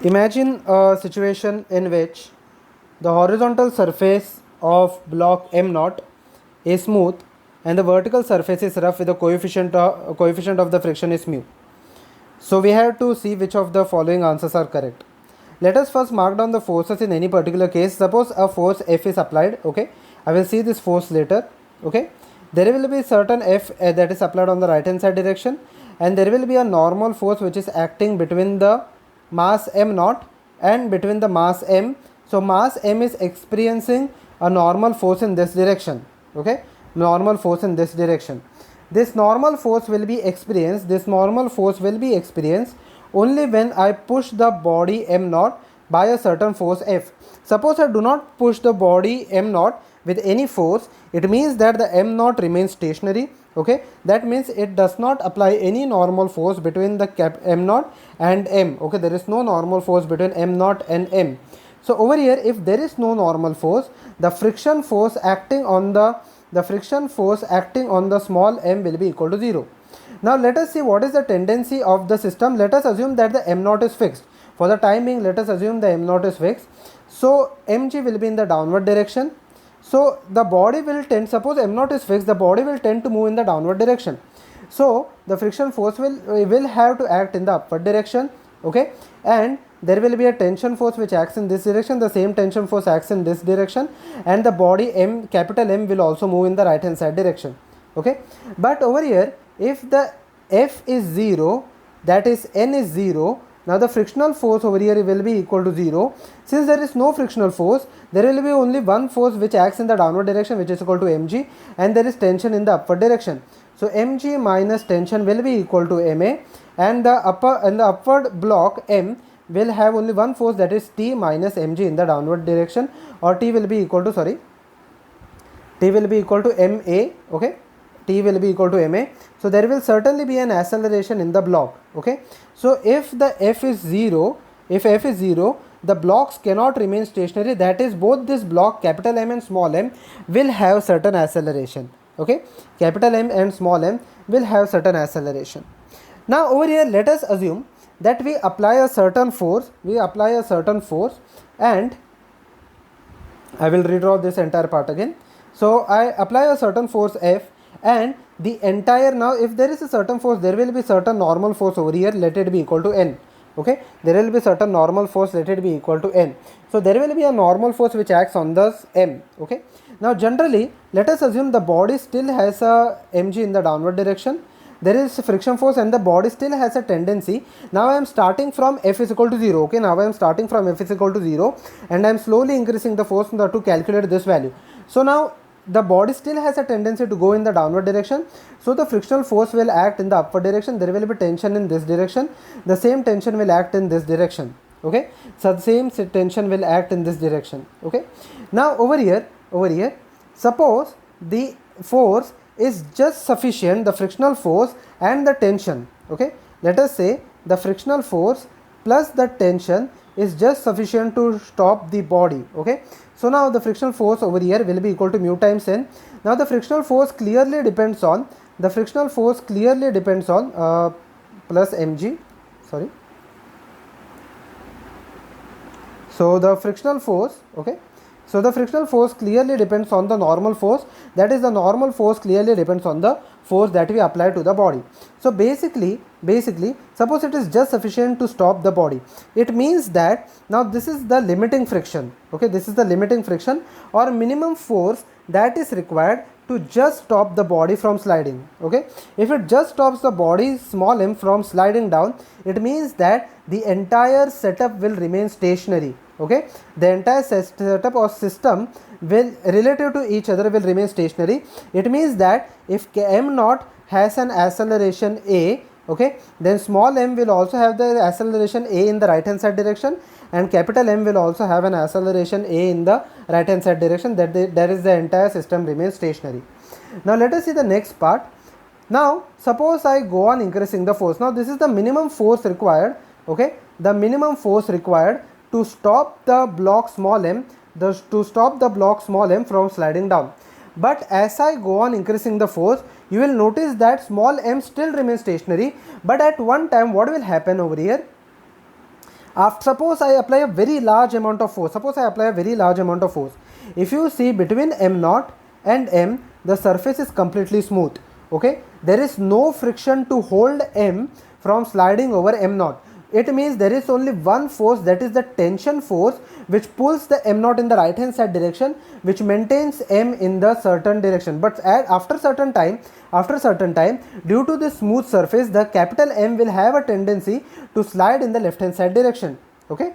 Imagine a situation in which the horizontal surface of block M naught is smooth and the vertical surface is rough with the coefficient of the friction is mu. So we have to see which of the following answers are correct. Let us first mark down the forces in any particular case. Suppose a force F is applied, okay. I will see this force later, okay. There will be certain F that is applied on the right hand side direction, and there will be a normal force which is acting between the mass M naught and between the mass M. So mass M is experiencing a normal force in this direction, okay, normal force in this direction. This normal force will be experienced only when I push the body M naught by a certain force F. Suppose I do not push the body M naught with any force, it means that the M naught remains stationary, okay. That means it does not apply any normal force between the M naught and M, okay. There is no normal force between M naught and M. So over here, if there is no normal force, the friction force acting on the small m will be equal to 0. Now let us see what is the tendency of the system. Let us assume that the m naught is fixed. For the time being, let us assume the m naught is fixed. So mg will be in the downward direction. So the body will tend, suppose m naught is fixed, the body will tend to move in the downward direction. So the friction force will have to act in the upward direction, okay, and there will be a tension force which acts in this direction, the same tension force acts in this direction, and the body M, capital M, will also move in the right hand side direction, okay. But over here, if the F is 0, that is N is 0, now the frictional force over here will be equal to 0. Since there is no frictional force, there will be only one force which acts in the downward direction, which is equal to mg, and there is tension in the upward direction. So mg minus tension will be equal to ma, and the upward block M will have only one force, that is T minus mg in the downward direction, or T will be equal to ma, okay. T will be equal to ma. So there will certainly be an acceleration in the block, okay. So if the F is 0, the blocks cannot remain stationary, that is both this block capital M and small m will have certain acceleration, okay. Capital M and small m will have certain acceleration. Now over here, let us assume that we apply a certain force, and I will redraw this entire part again. So I apply a certain force F, and the entire, now if there is a certain force, there will be certain normal force over here, let it be equal to N, okay. There will be certain normal force, let it be equal to N. So there will be a normal force which acts on the M, okay. Now generally, let us assume the body still has a mg in the downward direction. There is friction force and the body still has a tendency. Now I am starting from F is equal to 0, okay. Now I am starting from F is equal to 0, and I am slowly increasing the force to calculate this value. So now the body still has a tendency to go in the downward direction, so the frictional force will act in the upward direction. There will be tension in this direction, the same tension will act in this direction, okay. So the same tension will act in this direction, okay. Now over here, suppose the force is just sufficient, the frictional force and the tension, okay. Let us say the frictional force plus the tension is just sufficient to stop the body, okay. So now the frictional force over here will be equal to mu times N. Now the frictional force clearly depends on plus mg, sorry. So the frictional force, okay. So the frictional force clearly depends on the normal force, that is the normal force clearly depends on the force that we apply to the body. So basically suppose it is just sufficient to stop the body, it means that now this is the limiting friction, okay. This is the limiting friction or minimum force that is required to just stop the body from sliding, okay. If it just stops the body small m from sliding down, it means that the entire setup will remain stationary, okay. The entire setup or system will relative to each other will remain stationary. It means that if m naught has an acceleration a, okay, then small m will also have the acceleration a in the right hand side direction, and capital M will also have an acceleration a in the right hand side direction, that is the entire system remains stationary. Now let us see the next part. Now suppose I go on increasing the force. Now this is the minimum force required, okay, the minimum force required to stop the block small m from sliding down. But as I go on increasing the force, you will notice that small m still remains stationary, but at one time what will happen over here? Suppose I apply a very large amount of force. If you see between m naught and m, the surface is completely smooth. Okay, there is no friction to hold m from sliding over m naught. It means there is only one force, that is the tension force, which pulls the m naught in the right hand side direction, which maintains m in the certain direction. But after certain time, due to this smooth surface, the capital M will have a tendency to slide in the left hand side direction. Okay,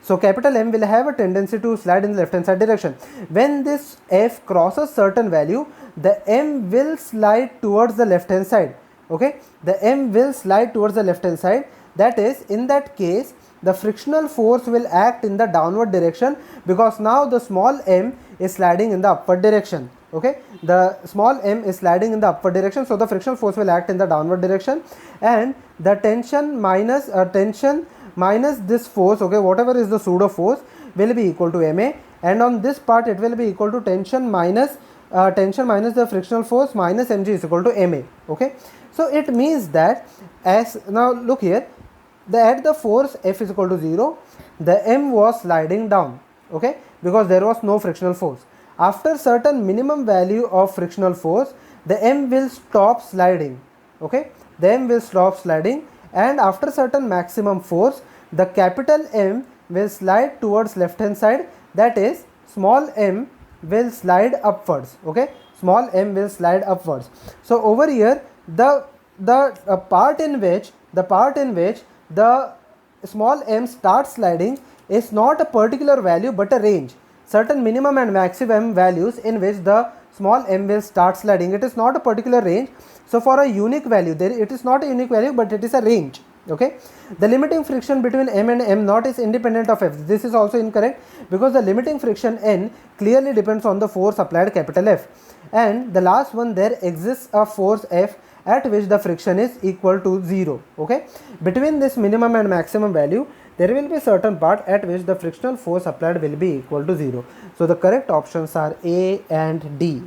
so capital M will have a tendency to slide in the left hand side direction. When this F crosses certain value, the M will slide towards the left hand side. Okay, the M will slide towards the left hand side. That is, in that case, the frictional force will act in the downward direction, because now the small m is sliding in the upward direction. Okay, the small m is sliding in the upward direction, so the frictional force will act in the downward direction, and the tension minus this force, okay, whatever is the pseudo force, will be equal to ma, and on this part it will be equal to tension minus the frictional force minus mg is equal to ma. Okay, so it means that, as now look here, at the force F is equal to 0, the m was sliding down. Okay, because there was no frictional force. After certain minimum value of frictional force, the m will stop sliding. Okay, the m will stop sliding, and after certain maximum force, the capital M will slide towards left hand side, that is, small m will slide upwards. Okay, small m will slide upwards. So over here, the part in which the small m starts sliding is not a particular value but a range. Certain minimum and maximum values in which the small m will start sliding. It is not a particular range. So for a unique value, it is not a unique value, but it is a range. Okay, the limiting friction between m and m naught is independent of F. This is also incorrect, because the limiting friction N clearly depends on the force applied capital F. And the last one, there exists a force F at which the friction is equal to 0. Okay, between this minimum and maximum value, there will be certain part at which the frictional force applied will be equal to 0. So the correct options are A and D.